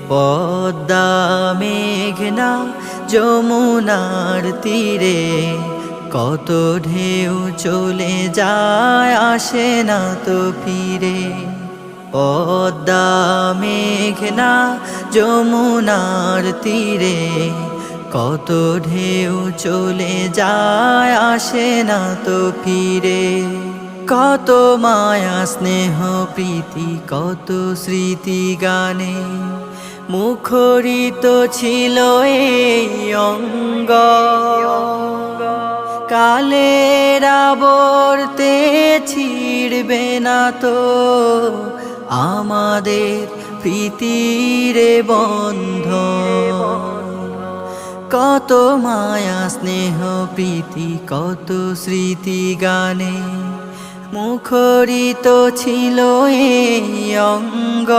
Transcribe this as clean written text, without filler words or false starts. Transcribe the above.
পদ্মা মেঘনা যমুনার তীরে কত ঢেউ চলে যায় আসে না তো ফিরে। পদ্মা মেঘনা যমুনার তীরে কত ঢেউ চলে যায় আসে না তো ফিরে। কত মায়া স্নেহ প্রীতি কত স্মৃতি গানে মুখরিত ছিল এই অঙ্গ। কালের আবর্তে ছিড়বে না তো আমাদের প্রীতির বন্ধন। কত মায়া স্নেহ প্রীতি কত স্মৃতি গানে মুখরিত ছিল এই অঙ্গ।